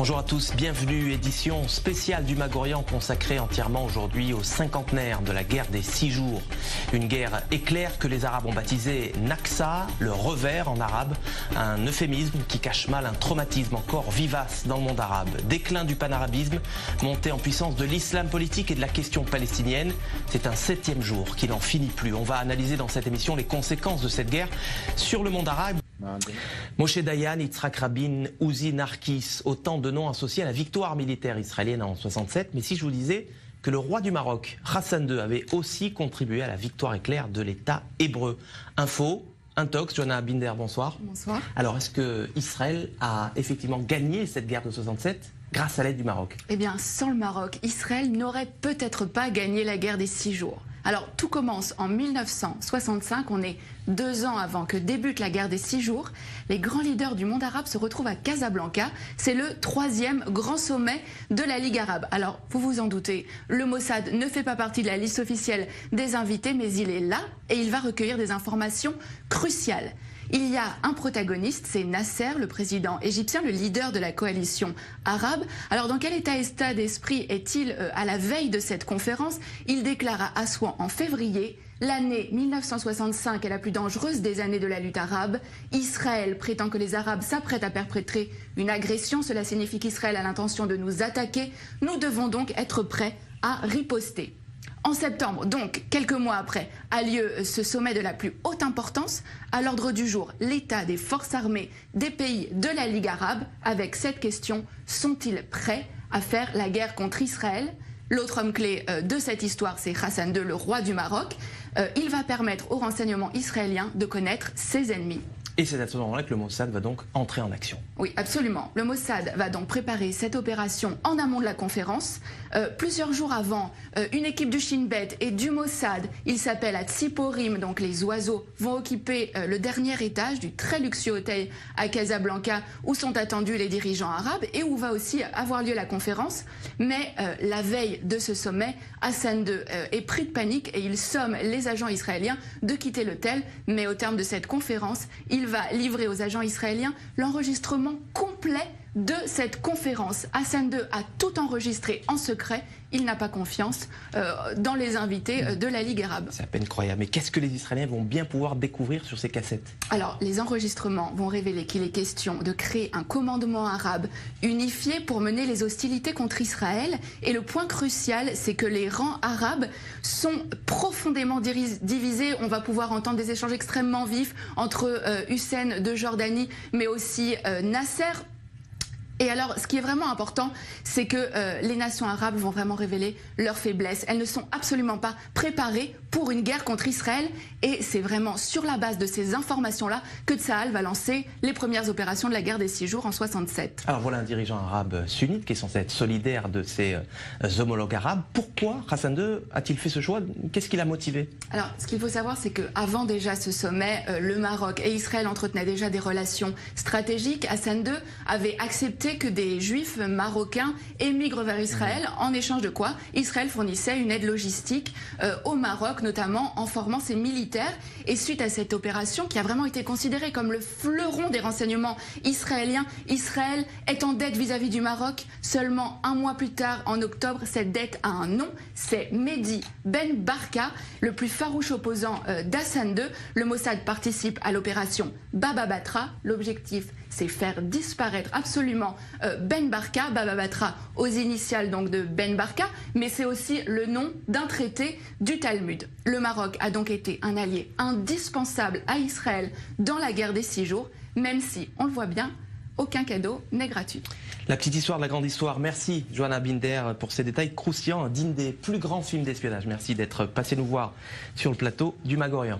Bonjour à tous, bienvenue, édition spéciale du Mag-Orient consacrée entièrement aujourd'hui au cinquantenaire de la guerre des 6 jours. Une guerre éclair que les Arabes ont baptisée Naksa, le revers en arabe, un euphémisme qui cache mal un traumatisme encore vivace dans le monde arabe. Déclin du panarabisme, montée en puissance de l'islam politique et de la question palestinienne. C'est un 7e jour qui n'en finit plus. On va analyser dans cette émission les conséquences de cette guerre sur le monde arabe. Moshe Dayan, Yitzhak Rabin, Uzi Narkis, autant de noms associés à la victoire militaire israélienne en 67. Mais si je vous disais que le roi du Maroc, Hassan II, avait aussi contribué à la victoire éclair de l'État hébreu. Info, Intox, Johanna Binder, bonsoir. Bonsoir. Alors, est-ce que Israël a effectivement gagné cette guerre de 67 grâce à l'aide du Maroc? Eh bien, sans le Maroc, Israël n'aurait peut-être pas gagné la guerre des 6 jours. Alors, tout commence en 1965, on est 2 ans avant que débute la guerre des 6 jours. Les grands leaders du monde arabe se retrouvent à Casablanca. C'est le 3e grand sommet de la Ligue arabe. Alors, vous vous en doutez, le Mossad ne fait pas partie de la liste officielle des invités, mais il est là et il va recueillir des informations cruciales. Il y a un protagoniste, c'est Nasser, le président égyptien, le leader de la coalition arabe. Alors dans quel état d'esprit est-il à la veille de cette conférence? Il déclare à Assouan en février: l'année 1965 est la plus dangereuse des années de la lutte arabe. Israël prétend que les Arabes s'apprêtent à perpétrer une agression. Cela signifie qu'Israël a l'intention de nous attaquer. Nous devons donc être prêts à riposter. En septembre, donc quelques mois après, a lieu ce sommet de la plus haute importance. À l'ordre du jour, l'état des forces armées des pays de la Ligue arabe, avec cette question: sont-ils prêts à faire la guerre contre Israël? L'autre homme clé de cette histoire, c'est Hassan II, le roi du Maroc. Il va permettre aux renseignements israéliens de connaître ses ennemis. Et c'est à ce moment-là que le Mossad va donc entrer en action. Oui, absolument. Le Mossad va donc préparer cette opération en amont de la conférence. Plusieurs jours avant, une équipe du Shin Bet et du Mossad, il s'appelle à Tsiporim, donc les oiseaux, vont occuper le dernier étage du très luxueux hôtel à Casablanca où sont attendus les dirigeants arabes et où va aussi avoir lieu la conférence. Mais la veille de ce sommet, Hassan II est pris de panique et il somme les agents israéliens de quitter l'hôtel. Mais au terme de cette conférence, il va livrer aux agents israéliens l'enregistrement complet de cette conférence. Hassan II a tout enregistré en secret. Il n'a pas confiance dans les invités de la Ligue arabe. C'est à peine croyable. Mais qu'est-ce que les Israéliens vont bien pouvoir découvrir sur ces cassettes? Alors, les enregistrements vont révéler qu'il est question de créer un commandement arabe unifié pour mener les hostilités contre Israël. Et le point crucial, c'est que les rangs arabes sont profondément divisés. On va pouvoir entendre des échanges extrêmement vifs entre Hussein de Jordanie, mais aussi Nasser. Et alors, ce qui est vraiment important, c'est que les nations arabes vont vraiment révéler leurs faiblesses. Elles ne sont absolument pas préparées pour une guerre contre Israël. Et c'est vraiment sur la base de ces informations-là que Tsahal va lancer les premières opérations de la guerre des 6 jours en 67. Alors voilà un dirigeant arabe sunnite qui est censé être solidaire de ses homologues arabes. Pourquoi Hassan II a-t-il fait ce choix? Qu'est-ce qui l'a motivé? Alors, ce qu'il faut savoir, c'est qu'avant déjà ce sommet, le Maroc et Israël entretenaient déjà des relations stratégiques. Hassan II avait accepté que des juifs marocains émigrent vers Israël, en échange de quoi Israël fournissait une aide logistique au Maroc, notamment en formant ses militaires. Et suite à cette opération, qui a vraiment été considérée comme le fleuron des renseignements israéliens, Israël est en dette vis-à-vis du Maroc. Seulement un mois plus tard, en octobre, cette dette a un nom, c'est Mehdi Ben Barka, le plus farouche opposant d'Hassan II. Le Mossad participe à l'opération Baba Batra. L'objectif, c'est faire disparaître absolument Ben Barka, Baba Batra aux initiales donc de Ben Barka, mais c'est aussi le nom d'un traité du Talmud. Le Maroc a donc été un allié indispensable à Israël dans la guerre des 6 jours, même si, on le voit bien, aucun cadeau n'est gratuit. La petite histoire de la grande histoire. Merci Johanna Binder pour ces détails croustillants, dignes des plus grands films d'espionnage. Merci d'être passé nous voir sur le plateau du Mag-Orient.